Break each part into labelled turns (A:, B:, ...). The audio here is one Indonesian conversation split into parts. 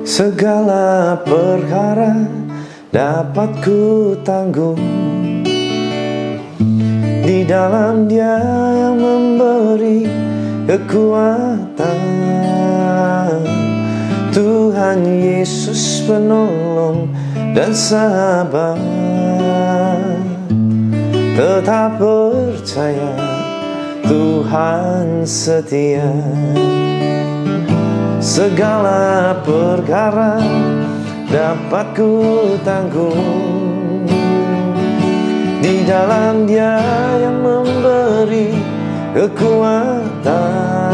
A: Segala perkara dapat ku tanggung di dalam Dia yang memberi kekuatan. Tuhan Yesus penolong dan sahabat. Tetap percaya Tuhan setia. Segala perkara dapat ku tanggung di dalam Dia yang memberi kekuatan.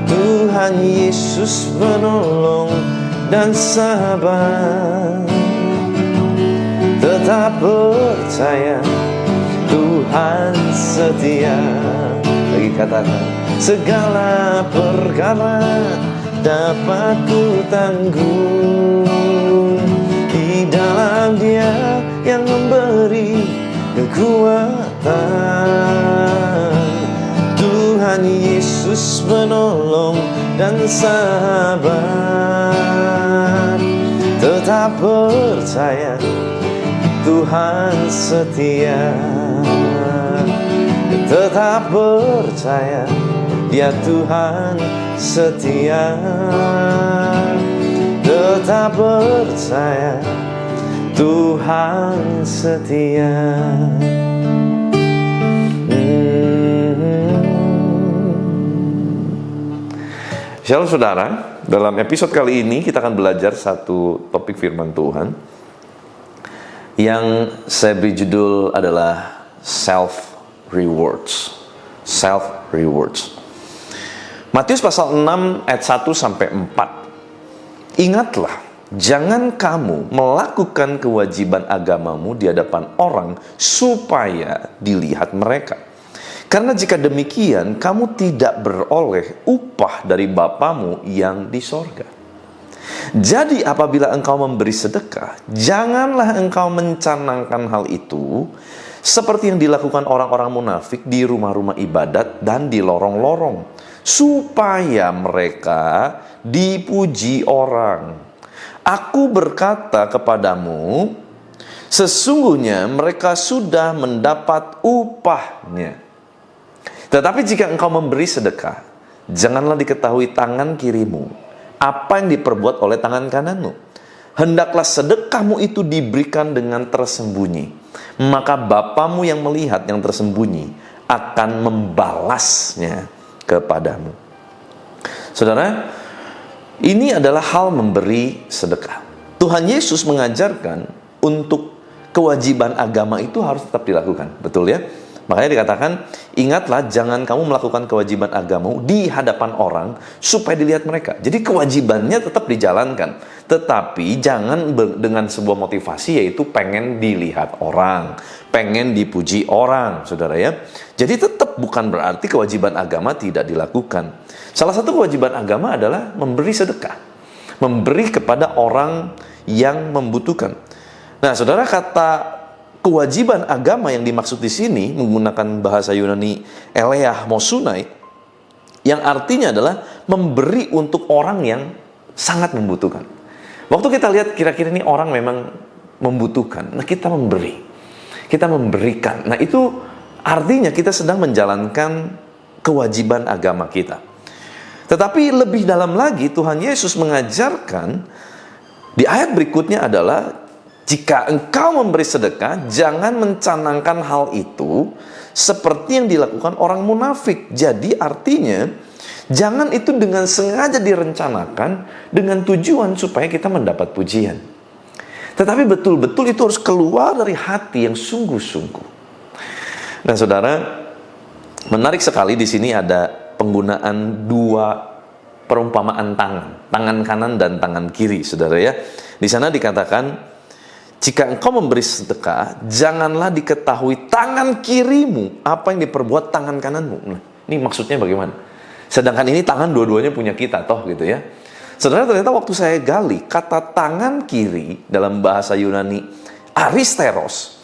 A: Tuhan Yesus penolong dan sahabat. Tetap percaya Tuhan setia. Lagi katakan, segala perkara dapat ku tanggung di dalam Dia yang memberi kekuatan. Tuhan Yesus penolong dan sahabat. Tetap percaya Tuhan setia. Tetap percaya Dia Tuhan setia. Tetap percaya Tuhan setia. Shalom saudara, dalam episode kali ini kita akan belajar satu topik firman Tuhan yang saya beri judul adalah self-rewards. Self-rewards. Matius pasal 6 ayat 1 sampai 4. Ingatlah, jangan kamu melakukan kewajiban agamamu di hadapan orang supaya dilihat mereka. Karena jika demikian, kamu tidak beroleh upah dari Bapamu yang di sorga. Jadi apabila engkau memberi sedekah, janganlah engkau mencanangkan hal itu seperti yang dilakukan orang-orang munafik di rumah-rumah ibadat dan di lorong-lorong, supaya mereka dipuji orang. Aku berkata kepadamu, sesungguhnya mereka sudah mendapat upahnya. Tetapi jika engkau memberi sedekah, janganlah diketahui tangan kirimu apa yang diperbuat oleh tangan kananmu. Hendaklah sedekahmu itu diberikan dengan tersembunyi, maka Bapamu yang melihat yang tersembunyi akan membalasnya kepadamu. Saudara, ini adalah hal memberi sedekah. Tuhan Yesus mengajarkan untuk kewajiban agama itu harus tetap dilakukan, betul ya? Makanya dikatakan, ingatlah jangan kamu melakukan kewajiban agamamu di hadapan orang supaya dilihat mereka. Jadi kewajibannya tetap dijalankan, tetapi jangan dengan sebuah motivasi yaitu pengen dilihat orang, pengen dipuji orang, saudara ya. Jadi tetap bukan berarti kewajiban agama tidak dilakukan. Salah satu kewajiban agama adalah memberi sedekah, memberi kepada orang yang membutuhkan. Nah, saudara, kata kewajiban agama yang dimaksud di sini menggunakan bahasa Yunani eleah mosunai, yang artinya adalah memberi untuk orang yang sangat membutuhkan. Waktu kita lihat kira-kira ini orang memang membutuhkan, nah kita memberi, kita memberikan. Nah itu artinya kita sedang menjalankan kewajiban agama kita. Tetapi lebih dalam lagi Tuhan Yesus mengajarkan di ayat berikutnya adalah, jika engkau memberi sedekah, jangan mencanangkan hal itu seperti yang dilakukan orang munafik. Jadi artinya, jangan itu dengan sengaja direncanakan dengan tujuan supaya kita mendapat pujian. Tetapi betul-betul itu harus keluar dari hati yang sungguh-sungguh. Nah saudara, menarik sekali di sini ada penggunaan dua perumpamaan tangan kanan dan tangan kiri, saudara ya. Di sana dikatakan, jika engkau memberi sedekah, janganlah diketahui tangan kirimu apa yang diperbuat tangan kananmu. Nah, ini maksudnya bagaimana? Sedangkan ini tangan dua-duanya punya kita, toh gitu ya. Saudara, ternyata waktu saya gali, kata tangan kiri dalam bahasa Yunani aristeros,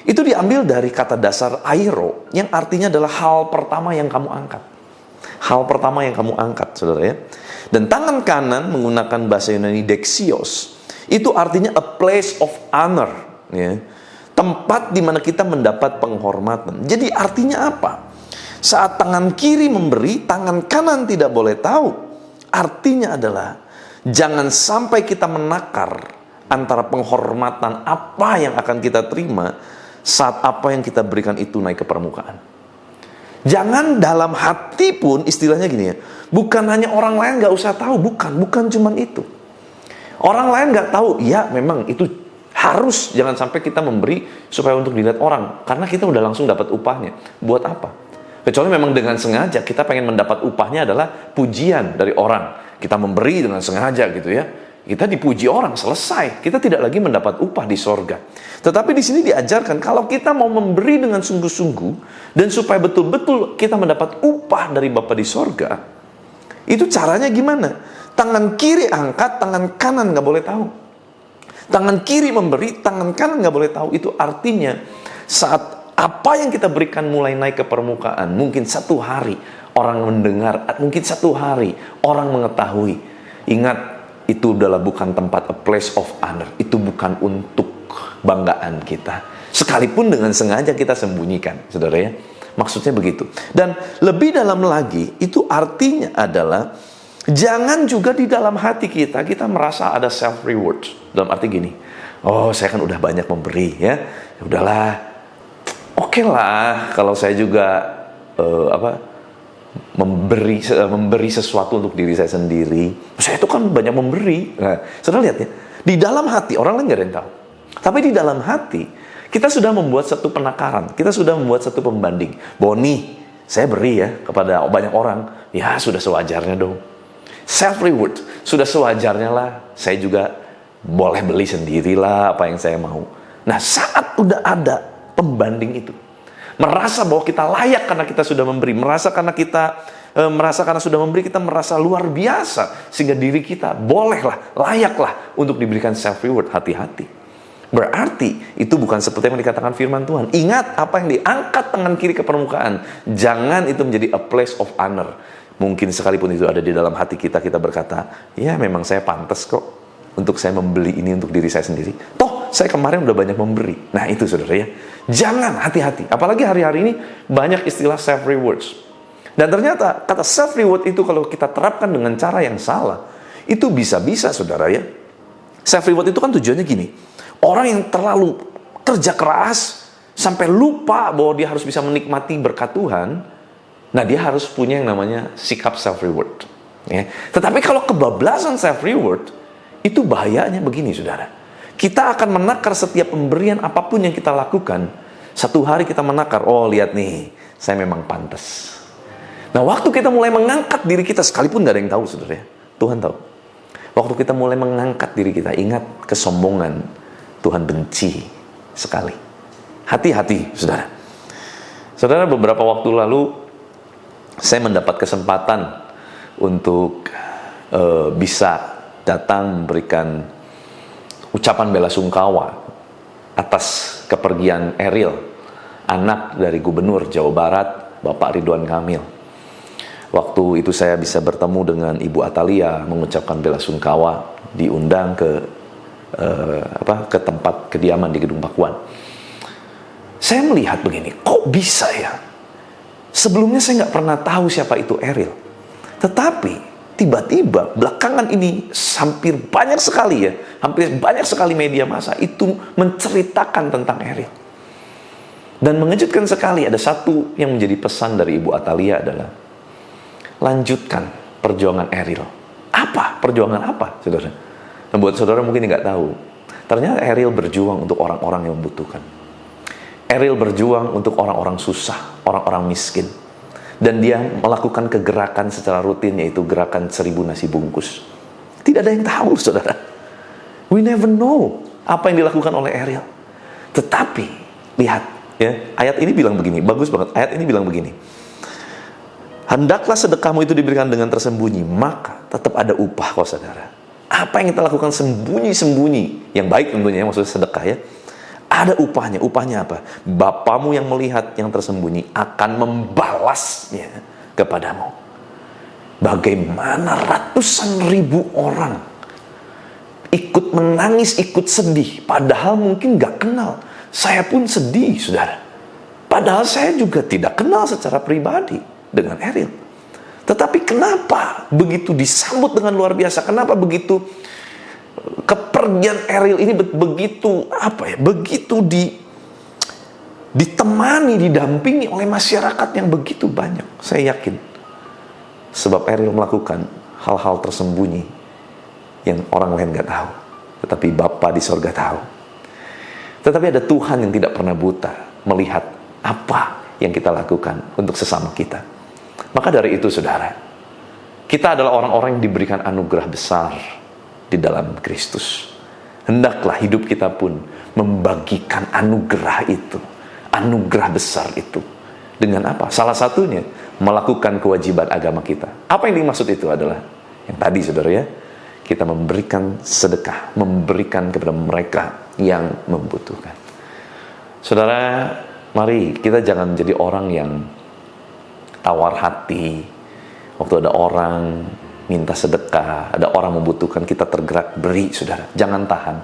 A: itu diambil dari kata dasar airo, yang artinya adalah hal pertama yang kamu angkat. Hal pertama yang kamu angkat, saudara ya. Dan tangan kanan menggunakan bahasa Yunani dexios, itu artinya a place of honor, ya. Tempat di mana kita mendapat penghormatan. Jadi artinya apa? Saat tangan kiri memberi, tangan kanan tidak boleh tahu. Artinya adalah jangan sampai kita menakar antara penghormatan apa yang akan kita terima saat apa yang kita berikan itu naik ke permukaan. Jangan dalam hati pun, istilahnya gini ya, bukan hanya orang lain gak usah tahu, bukan cuman itu. Orang lain gak tahu, ya memang itu harus, jangan sampai kita memberi supaya untuk dilihat orang, karena kita udah langsung dapat upahnya. Buat apa? Kecuali memang dengan sengaja kita pengen mendapat upahnya adalah pujian dari orang. Kita memberi dengan sengaja gitu ya. Kita dipuji orang, selesai. Kita tidak lagi mendapat upah di sorga. Tetapi di sini diajarkan kalau kita mau memberi dengan sungguh-sungguh dan supaya betul-betul kita mendapat upah dari Bapa di sorga, itu caranya gimana? Tangan kiri angkat, tangan kanan nggak boleh tahu. Tangan kiri memberi, tangan kanan nggak boleh tahu. Itu artinya saat apa yang kita berikan mulai naik ke permukaan, mungkin satu hari orang mendengar, mungkin satu hari orang mengetahui. Ingat, itu adalah bukan tempat a place of honor. Itu bukan untuk banggaan kita. Sekalipun dengan sengaja kita sembunyikan, saudara ya. Maksudnya begitu. Dan lebih dalam lagi, itu artinya adalah jangan juga di dalam hati kita merasa ada self reward. Dalam arti gini, oh saya kan udah banyak memberi ya, udahlah, oke lah kalau saya juga memberi sesuatu untuk diri saya sendiri. Saya itu kan banyak memberi. Nah, saudara lihat ya, di dalam hati orang lain nggak ada yang tahu. Tapi di dalam hati kita sudah membuat satu penakaran, kita sudah membuat satu pembanding. Boni, saya beri ya kepada banyak orang, ya sudah sewajarnya dong. Self reward, sudah sewajarnya lah. Saya juga boleh beli sendirilah apa yang saya mau. Nah, saat udah ada pembanding itu, merasa bahwa kita layak karena kita sudah memberi, merasa karena sudah memberi kita merasa luar biasa sehingga diri kita bolehlah, layaklah untuk diberikan self reward. Hati-hati. Berarti itu bukan seperti yang dikatakan firman Tuhan. Ingat, apa yang diangkat tangan kiri ke permukaan, jangan itu menjadi a place of honor. Mungkin sekalipun itu ada di dalam hati kita, kita berkata, ya memang saya pantas kok untuk saya membeli ini untuk diri saya sendiri. Toh saya kemarin udah banyak memberi. Nah itu saudara ya, jangan, hati-hati. Apalagi hari-hari ini banyak istilah self rewards. Dan ternyata kata self reward itu kalau kita terapkan dengan cara yang salah, itu bisa-bisa saudara ya. Self reward itu kan tujuannya gini, orang yang terlalu kerja keras sampai lupa bahwa dia harus bisa menikmati berkat Tuhan. Nah, dia harus punya yang namanya sikap self reward. Ya. Tetapi kalau kebablasan self reward, itu bahayanya begini, saudara. Kita akan menakar setiap pemberian apapun yang kita lakukan. Satu hari kita menakar, oh lihat nih, saya memang pantas. Nah, waktu kita mulai mengangkat diri kita, sekalipun nggak ada yang tahu, saudara. Tuhan tahu. Waktu kita mulai mengangkat diri kita, ingat kesombongan Tuhan benci sekali. Hati-hati, saudara. Saudara, beberapa waktu lalu saya mendapat kesempatan untuk bisa datang memberikan ucapan bela sungkawa atas kepergian Eril, anak dari Gubernur Jawa Barat, Bapak Ridwan Kamil. Waktu itu saya bisa bertemu dengan Ibu Atalia, mengucapkan bela sungkawa, diundang ke tempat kediaman di Gedung Pakuan. Saya melihat begini, kok bisa ya? Sebelumnya saya nggak pernah tahu siapa itu Eril. Tetapi tiba-tiba belakangan ini hampir banyak sekali media massa itu menceritakan tentang Eril. Dan mengejutkan sekali, ada satu yang menjadi pesan dari Ibu Atalia adalah lanjutkan perjuangan Eril. Apa? Perjuangan apa, saudara? Dan buat saudara mungkin nggak tahu, ternyata Eril berjuang untuk orang-orang yang membutuhkan. Eril berjuang untuk orang-orang susah, orang-orang miskin. Dan dia melakukan kegerakan secara rutin, yaitu gerakan 1000 nasi bungkus. Tidak ada yang tahu, saudara. We never know apa yang dilakukan oleh Eril. Tetapi, lihat, ya, ayat ini bilang begini, bagus banget. Ayat ini bilang begini. Hendaklah sedekahmu itu diberikan dengan tersembunyi, maka tetap ada upah kok saudara. Apa yang kita lakukan sembunyi-sembunyi, yang baik tentunya, maksudnya sedekah ya, ada upahnya. Upahnya apa? Bapamu yang melihat yang tersembunyi akan membalasnya kepadamu. Bagaimana ratusan ribu orang ikut menangis, ikut sedih, padahal mungkin gak kenal. Saya pun sedih, saudara. Padahal saya juga tidak kenal secara pribadi dengan Ariel. Tetapi kenapa begitu disambut dengan luar biasa? Kenapa begitu kepergian Ariel ini begitu begitu ditemani, didampingi oleh masyarakat yang begitu banyak? Saya yakin sebab Ariel melakukan hal-hal tersembunyi yang orang lain gak tahu, tetapi Bapa di sorga tahu. Tetapi ada Tuhan yang tidak pernah buta melihat apa yang kita lakukan untuk sesama kita. Maka dari itu saudara, kita adalah orang-orang yang diberikan anugerah besar di dalam Kristus. Hendaklah hidup kita pun membagikan anugerah itu, anugerah besar itu. Dengan apa? Salah satunya melakukan kewajiban agama kita. Apa yang dimaksud itu adalah yang tadi saudara ya, kita memberikan sedekah, memberikan kepada mereka yang membutuhkan. Saudara, mari kita jangan menjadi orang yang tawar hati. Waktu ada orang minta sedekah, ada orang membutuhkan, kita tergerak beri, saudara. Jangan tahan.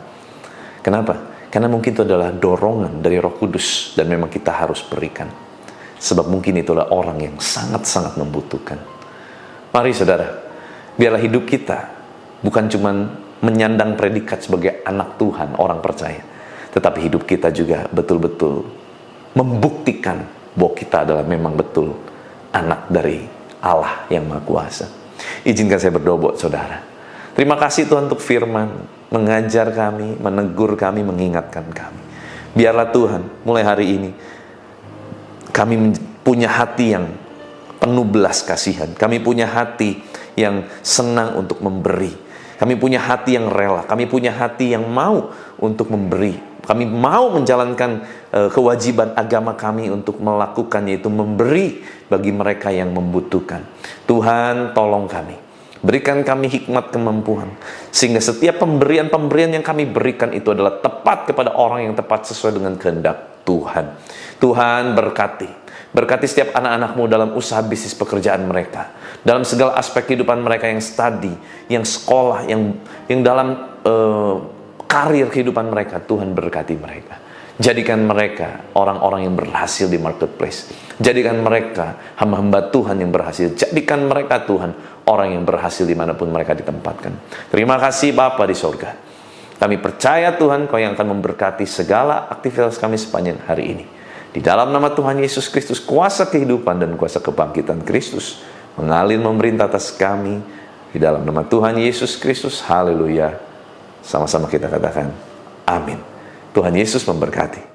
A: Kenapa? Karena mungkin itu adalah dorongan dari Roh Kudus dan memang kita harus berikan. Sebab mungkin itulah orang yang sangat-sangat membutuhkan. Mari saudara, biarlah hidup kita bukan cuma menyandang predikat sebagai anak Tuhan, orang percaya. Tetapi hidup kita juga betul-betul membuktikan bahwa kita adalah memang betul anak dari Allah yang Maha Kuasa. Izinkan saya berdoa buat saudara. Terima kasih Tuhan untuk firman, mengajar kami, menegur kami, mengingatkan kami. Biarlah Tuhan, mulai hari ini, kami punya hati yang penuh belas kasihan. Kami punya hati yang senang untuk memberi. Kami punya hati yang rela. Kami punya hati yang mau untuk memberi. Kami mau menjalankan kewajiban agama kami untuk melakukan, yaitu memberi bagi mereka yang membutuhkan. Tuhan, tolong kami. Berikan kami hikmat kemampuan. Sehingga setiap pemberian-pemberian yang kami berikan itu adalah tepat kepada orang yang tepat sesuai dengan kehendak Tuhan. Tuhan berkati. Berkati setiap anak-anakmu dalam usaha bisnis pekerjaan mereka. Dalam segala aspek kehidupan mereka, yang studi, yang sekolah, yang dalam karir kehidupan mereka. Tuhan berkati mereka. Jadikan mereka orang-orang yang berhasil di marketplace. Jadikan mereka hamba-hamba Tuhan yang berhasil. Jadikan mereka Tuhan orang yang berhasil dimanapun mereka ditempatkan. Terima kasih Bapa di sorga. Kami percaya Tuhan Kau yang akan memberkati segala aktivitas kami sepanjang hari ini. Di dalam nama Tuhan Yesus Kristus, kuasa kehidupan dan kuasa kebangkitan Kristus mengalir memerintah atas kami. Di dalam nama Tuhan Yesus Kristus, haleluya. Sama-sama kita katakan, amin. Tuhan Yesus memberkati.